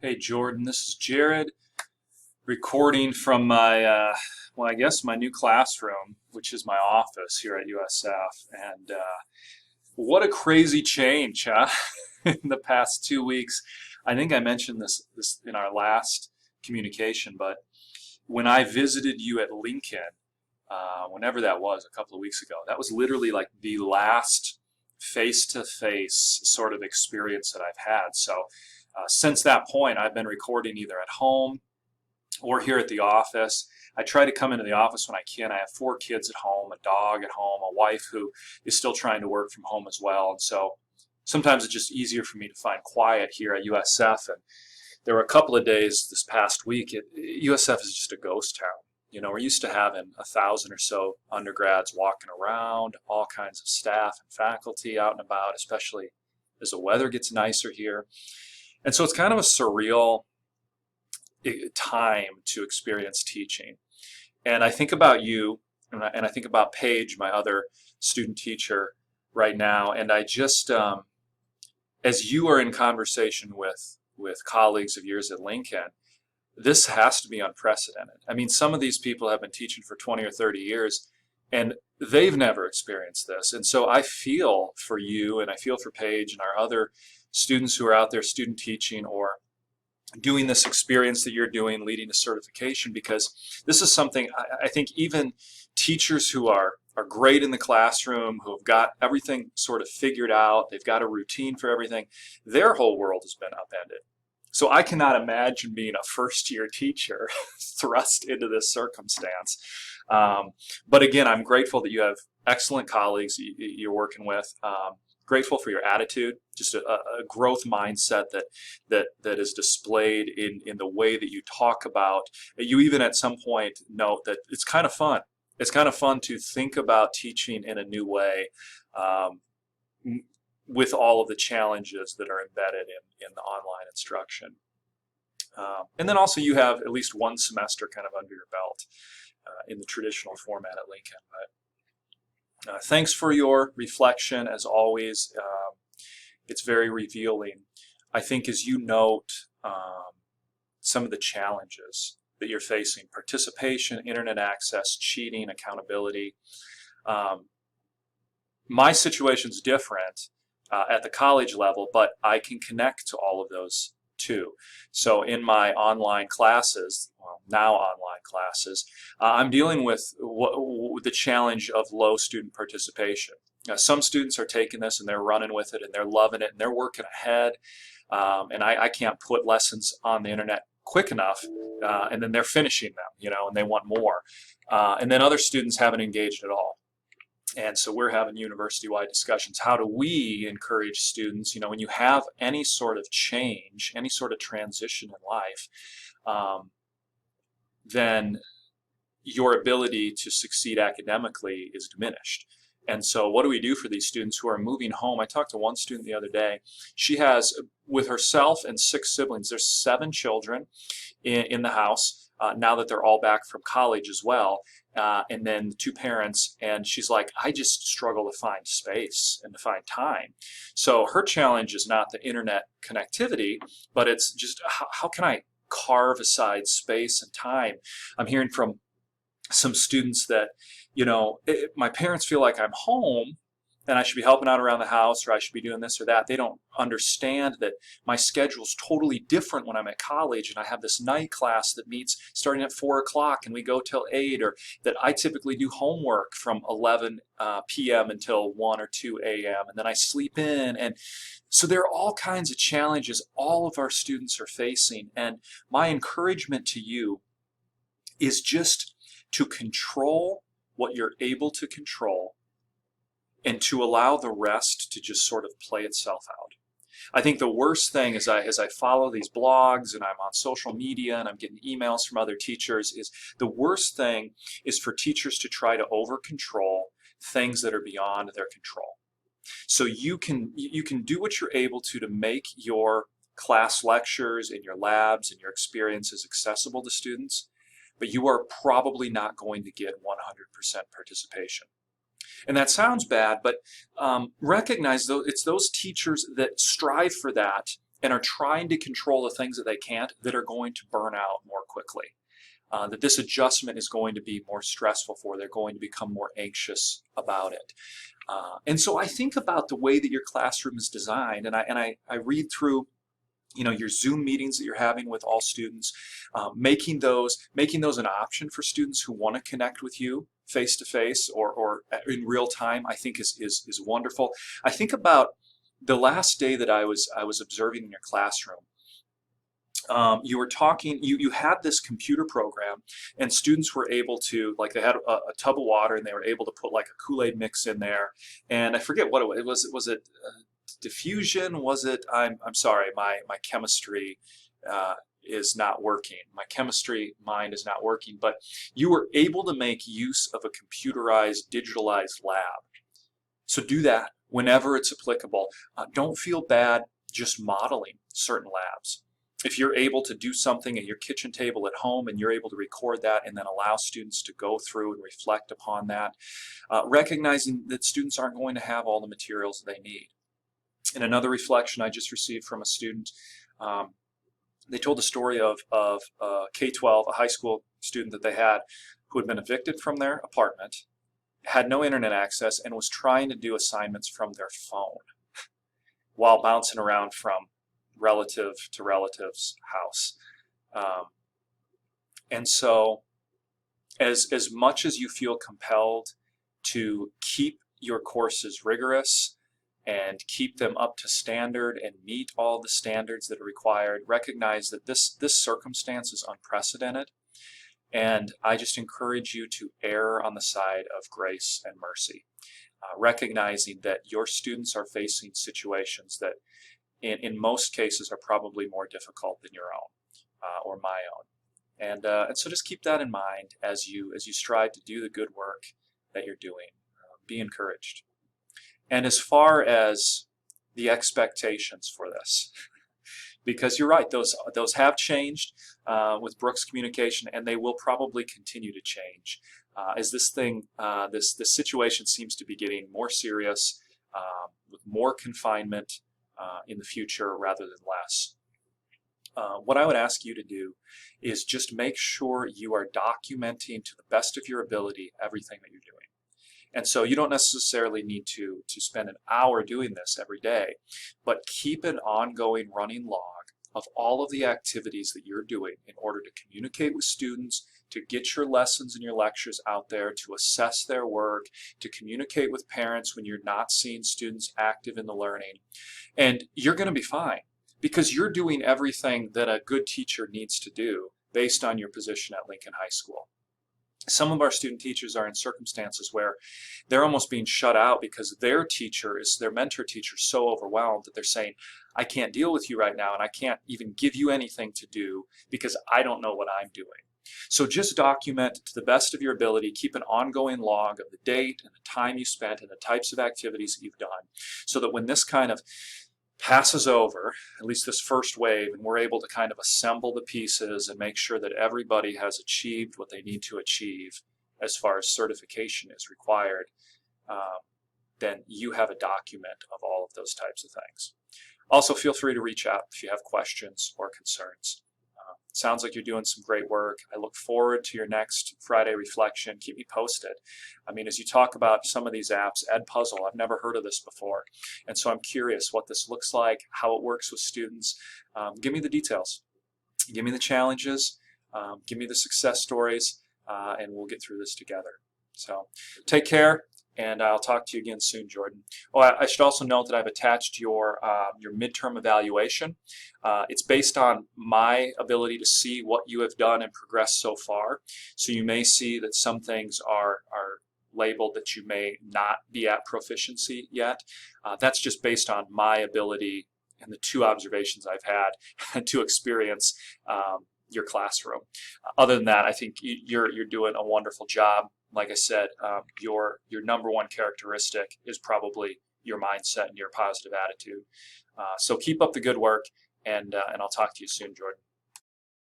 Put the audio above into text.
Hey Jordan, this is Jared recording from my I guess my new classroom, which is my office here at USF. And what a crazy change, huh? In the past 2 weeks. I think I mentioned this in our last communication, but when I visited you at Lincoln, whenever that was, a couple of weeks ago, that was literally like the last face-to-face sort of experience that I've had. So since that point, I've been recording either at home or here at the office. I try to come into the office when I can. I have 4 kids at home, a dog at home, a wife who is still trying to work from home as well. And so sometimes it's just easier for me to find quiet here at USF. And there were a couple of days this past week. USF is just a ghost town. You know, we're used to having 1,000 or so undergrads walking around, all kinds of staff and faculty out and about, especially as the weather gets nicer here. And so it's kind of a surreal time to experience teaching. And I think about you, and I think about Paige, my other student teacher right now, and I just, as you are in conversation with colleagues of yours at Lincoln, this has to be unprecedented. I mean, some of these people have been teaching for 20 or 30 years, and they've never experienced this. And so I feel for you, and I feel for Paige and our other students who are out there student teaching or doing this experience that you're doing, leading to certification, because this is something I think even teachers who are great in the classroom, who have got everything sort of figured out, they've got a routine for everything, their whole world has been upended. So I cannot imagine being a first-year teacher thrust into this circumstance. But again, I'm grateful that you have excellent colleagues you're working with. Grateful for your attitude, just a growth mindset that is displayed in the way that you talk about. You even at some point note that it's kind of fun. It's kind of fun to think about teaching in a new way, with all of the challenges that are embedded in the online instruction. And then also you have at least one semester kind of under your belt in the traditional format at Lincoln. But thanks for your reflection, as always. It's very revealing. I think as you note some of the challenges that you're facing, participation, internet access, cheating, accountability. My situation's different at the college level, but I can connect to all of those too. So in my online classes, well, now online classes, I'm dealing with the challenge of low student participation. Some students are taking this and they're running with it and they're loving it and they're working ahead, and I can't put lessons on the internet quick enough, and then they're finishing them, you know, and they want more. And then other students haven't engaged at all. And so we're having university-wide discussions. How do we encourage students, you know, when you have any sort of change, any sort of transition in life, then your ability to succeed academically is diminished. And so what do we do for these students who are moving home? I talked to one student the other day. She has, with herself and 6 siblings, there's 7 children in the house. Now that they're all back from college as well, and then 2 parents, and she's like, I just struggle to find space and to find time. So her challenge is not the internet connectivity, but it's just how can I carve aside space and time? I'm hearing from some students that, you know, my parents feel like I'm home and I should be helping out around the house, or I should be doing this or that. They don't understand that my schedule's totally different when I'm at college, and I have this night class that meets starting at 4 o'clock and we go till 8, or that I typically do homework from 11 p.m. until 1 or 2 a.m. and then I sleep in. And so there are all kinds of challenges all of our students are facing, and my encouragement to you is just to control what you're able to control and to allow the rest to just sort of play itself out. I think the worst thing as I follow these blogs and I'm on social media and I'm getting emails from other teachers, is the worst thing is for teachers to try to over control things that are beyond their control. So you can do what you're able to make your class lectures and your labs and your experiences accessible to students, but you are probably not going to get 100% participation. And that sounds bad, but recognize though it's those teachers that strive for that and are trying to control the things that they can't, that are going to burn out more quickly. That this adjustment is going to be more stressful for. They're going to become more anxious about it. And so I think about the way that your classroom is designed, and I read through your Zoom meetings that you're having with all students, making those an option for students who want to connect with you face to face or in real time, I think is wonderful. I think about the last day that I was observing in your classroom. You were talking, you had this computer program, and students were able to, like, they had a tub of water and they were able to put like a Kool-Aid mix in there, and I forget what it was. Was it diffusion? Was it, I'm sorry, my chemistry is not working. My chemistry mind is not working, but you were able to make use of a computerized, digitalized lab. So do that whenever it's applicable. Don't feel bad just modeling certain labs. If you're able to do something at your kitchen table at home and you're able to record that and then allow students to go through and reflect upon that, recognizing that students aren't going to have all the materials they need. And another reflection I just received from a student, they told the story of K-12, a high school student that they had who had been evicted from their apartment, had no internet access, and was trying to do assignments from their phone while bouncing around from relative to relative's house. And so as much as you feel compelled to keep your courses rigorous and keep them up to standard and meet all the standards that are required, recognize that this circumstance is unprecedented. And I just encourage you to err on the side of grace and mercy, recognizing that your students are facing situations that in most cases are probably more difficult than your own or my own. And so just keep that in mind as you strive to do the good work that you're doing. Be encouraged. And as far as the expectations for this, because you're right, those have changed with Brooks Communication, and they will probably continue to change as this situation seems to be getting more serious, with more confinement in the future rather than less. What I would ask you to do is just make sure you are documenting to the best of your ability everything that you're doing. And so you don't necessarily need to spend an hour doing this every day, but keep an ongoing running log of all of the activities that you're doing in order to communicate with students, to get your lessons and your lectures out there, to assess their work, to communicate with parents when you're not seeing students active in the learning. And you're going to be fine because you're doing everything that a good teacher needs to do based on your position at Lincoln High School. Some of our student teachers are in circumstances where they're almost being shut out because their mentor teacher is so overwhelmed that they're saying, I can't deal with you right now and I can't even give you anything to do because I don't know what I'm doing. So just document to the best of your ability, keep an ongoing log of the date and the time you spent and the types of activities that you've done, so that when this kind of passes over, at least this first wave, and we're able to kind of assemble the pieces and make sure that everybody has achieved what they need to achieve as far as certification is required, then you have a document of all of those types of things. Also, feel free to reach out if you have questions or concerns. Sounds like you're doing some great work. I look forward to your next Friday reflection. Keep me posted. I mean, as you talk about some of these apps, Edpuzzle, I've never heard of this before. And so I'm curious what this looks like, how it works with students. Give me the details. Give me the challenges. Give me the success stories, and we'll get through this together. So take care. And I'll talk to you again soon, Jordan. Oh, I should also note that I've attached your midterm evaluation. It's based on my ability to see what you have done and progressed so far. So you may see that some things are labeled that you may not be at proficiency yet. That's just based on my ability and the 2 observations I've had to experience your classroom. Other than that, I think you're doing a wonderful job. Like I said, your number one characteristic is probably your mindset and your positive attitude. So keep up the good work, and I'll talk to you soon, Jordan.